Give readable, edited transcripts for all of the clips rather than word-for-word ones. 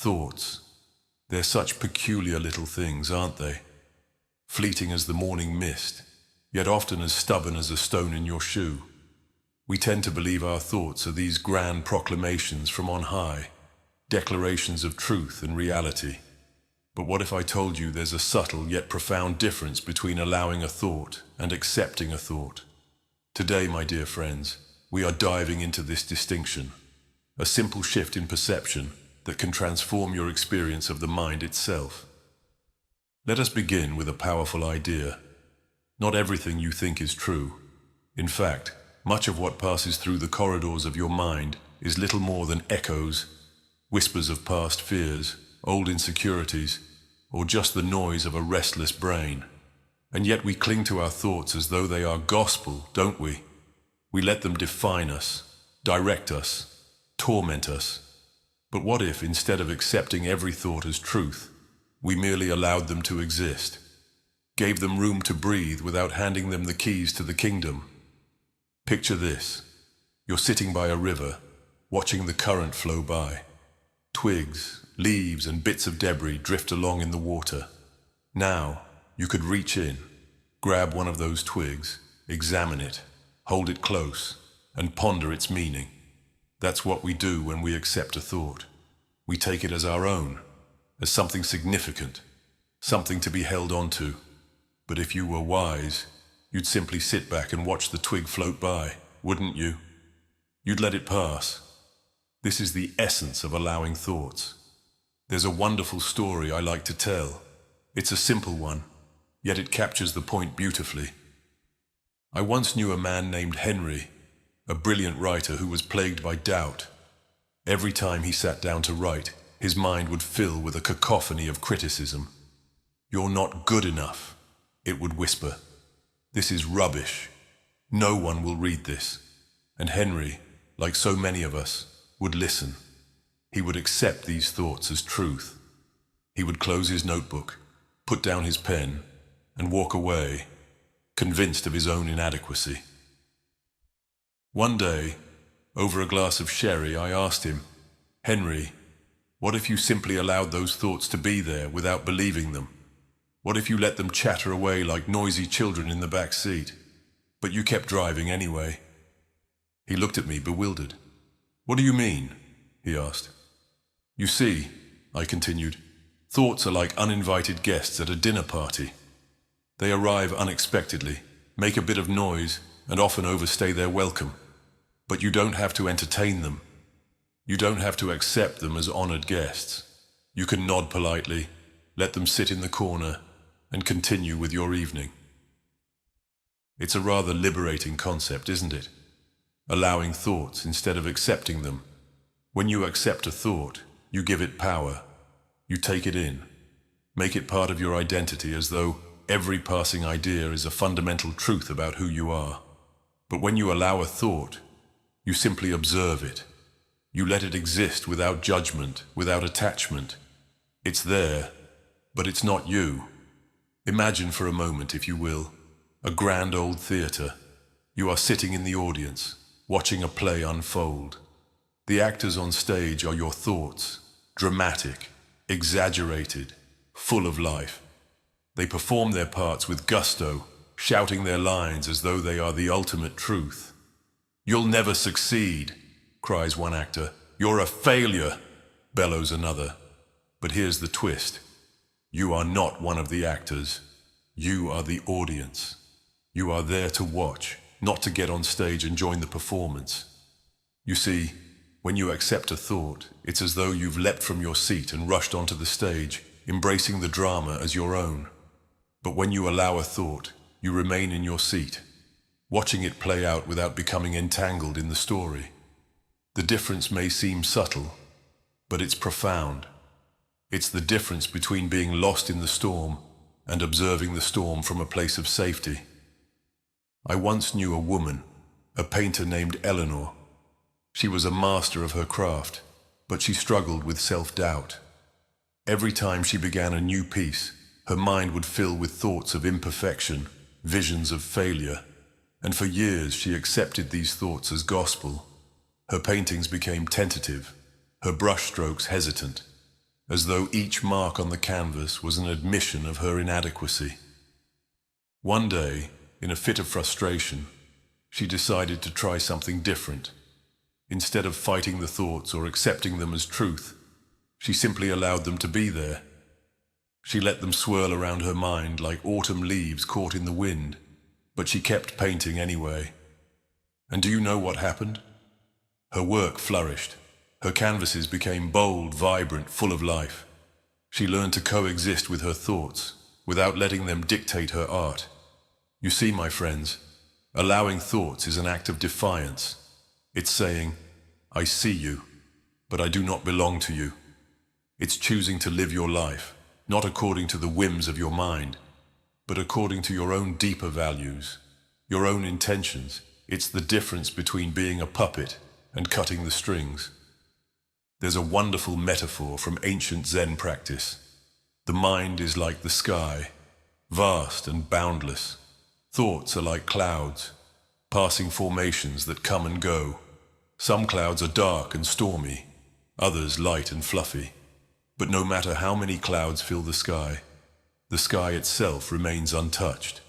Thoughts. They're such peculiar little things, aren't they? Fleeting as the morning mist, yet often as stubborn as a stone in your shoe. We tend to believe our thoughts are these grand proclamations from on high, declarations of truth and reality. But what if I told you there's a subtle yet profound difference between allowing a thought and accepting a thought? Today, my dear friends, we are diving into this distinction, a simple shift in perception that can transform your experience of the mind itself. Let us begin with a powerful idea. Not everything you think is true. In fact, much of what passes through the corridors of your mind is little more than echoes, whispers of past fears, old insecurities, or just the noise of a restless brain. And yet we cling to our thoughts as though they are gospel, don't we? We let them define us, direct us, torment us. But what if, instead of accepting every thought as truth, we merely allowed them to exist, gave them room to breathe without handing them the keys to the kingdom? Picture this. You're sitting by a river, watching the current flow by. Twigs, leaves, and bits of debris drift along in the water. Now, you could reach in, grab one of those twigs, examine it, hold it close, and ponder its meaning. That's what we do when we accept a thought. We take it as our own, as something significant, something to be held onto. But if you were wise, you'd simply sit back and watch the twig float by, wouldn't you? You'd let it pass. This is the essence of allowing thoughts. There's a wonderful story I like to tell. It's a simple one, yet it captures the point beautifully. I once knew a man named Henry, a brilliant writer who was plagued by doubt. Every time he sat down to write, his mind would fill with a cacophony of criticism. "You're not good enough," it would whisper. "This is rubbish. No one will read this." And Henry, like so many of us, would listen. He would accept these thoughts as truth. He would close his notebook, put down his pen, and walk away, convinced of his own inadequacy. One day, over a glass of sherry, I asked him, "Henry, what if you simply allowed those thoughts to be there without believing them? What if you let them chatter away like noisy children in the back seat, but you kept driving anyway?" He looked at me bewildered. "What do you mean?" he asked. "You see," I continued, "thoughts are like uninvited guests at a dinner party. They arrive unexpectedly, make a bit of noise, and often overstay their welcome. But you don't have to entertain them. You don't have to accept them as honored guests. You can nod politely, let them sit in the corner, and continue with your evening." It's a rather liberating concept, isn't it? Allowing thoughts instead of accepting them. When you accept a thought, you give it power. You take it in, make it part of your identity as though every passing idea is a fundamental truth about who you are. But when you allow a thought, you simply observe it. You let it exist without judgment, without attachment. It's there, but it's not you. Imagine for a moment, if you will, a grand old theater. You are sitting in the audience, watching a play unfold. The actors on stage are your thoughts, dramatic, exaggerated, full of life. They perform their parts with gusto, shouting their lines as though they are the ultimate truth. "You'll never succeed," cries one actor. "You're a failure," bellows another. But here's the twist. You are not one of the actors. You are the audience. You are there to watch, not to get on stage and join the performance. You see, when you accept a thought, it's as though you've leapt from your seat and rushed onto the stage, embracing the drama as your own. But when you allow a thought, you remain in your seat, watching it play out without becoming entangled in the story. The difference may seem subtle, but it's profound. It's the difference between being lost in the storm and observing the storm from a place of safety. I once knew a woman, a painter named Eleanor. She was a master of her craft, but she struggled with self-doubt. Every time she began a new piece, her mind would fill with thoughts of imperfection, visions of failure, and for years she accepted these thoughts as gospel. Her paintings became tentative, her brushstrokes hesitant, as though each mark on the canvas was an admission of her inadequacy. One day, in a fit of frustration, she decided to try something different. Instead of fighting the thoughts or accepting them as truth, she simply allowed them to be there. She let them swirl around her mind like autumn leaves caught in the wind, but she kept painting anyway. And do you know what happened? Her work flourished. Her canvases became bold, vibrant, full of life. She learned to coexist with her thoughts, without letting them dictate her art. You see, my friends, allowing thoughts is an act of defiance. It's saying, I see you, but I do not belong to you. It's choosing to live your life, not according to the whims of your mind, but according to your own deeper values, your own intentions. It's the difference between being a puppet and cutting the strings. There's a wonderful metaphor from ancient Zen practice. The mind is like the sky, vast and boundless. Thoughts are like clouds, passing formations that come and go. Some clouds are dark and stormy, others light and fluffy. But no matter how many clouds fill the sky itself remains untouched.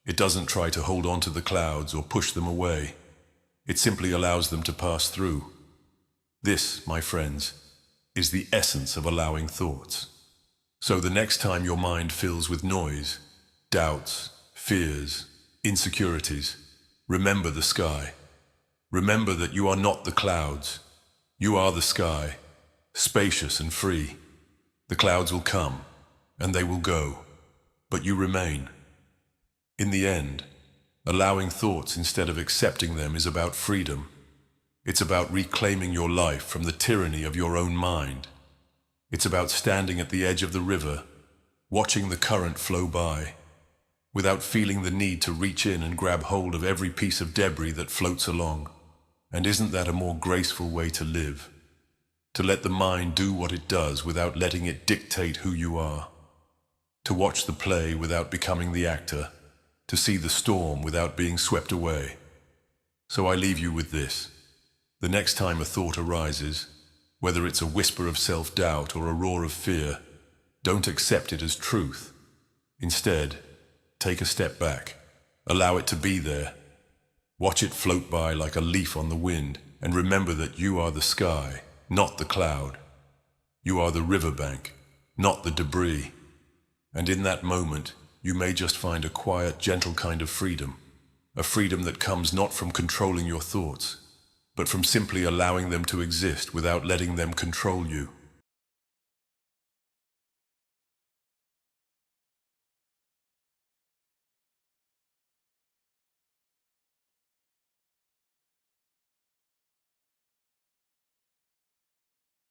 It doesn't try to hold on to the clouds or push them away. It simply allows them to pass through. This, my friends, is the essence of allowing thoughts. So the next time your mind fills with noise, doubts, fears, insecurities, remember the sky. Remember that you are not the clouds. You are the sky, spacious and free. The clouds will come, and they will go, but you remain. In the end, allowing thoughts instead of accepting them is about freedom. It's about reclaiming your life from the tyranny of your own mind. It's about standing at the edge of the river, watching the current flow by, without feeling the need to reach in and grab hold of every piece of debris that floats along. And isn't that a more graceful way to live? To let the mind do what it does without letting it dictate who you are. To watch the play without becoming the actor. To see the storm without being swept away. So I leave you with this. The next time a thought arises, whether it's a whisper of self-doubt or a roar of fear, don't accept it as truth. Instead, take a step back. Allow it to be there. Watch it float by like a leaf on the wind, and remember that you are the sky, not the cloud. You are the riverbank, not the debris. And in that moment, you may just find a quiet, gentle kind of freedom. A freedom that comes not from controlling your thoughts, but from simply allowing them to exist without letting them control you.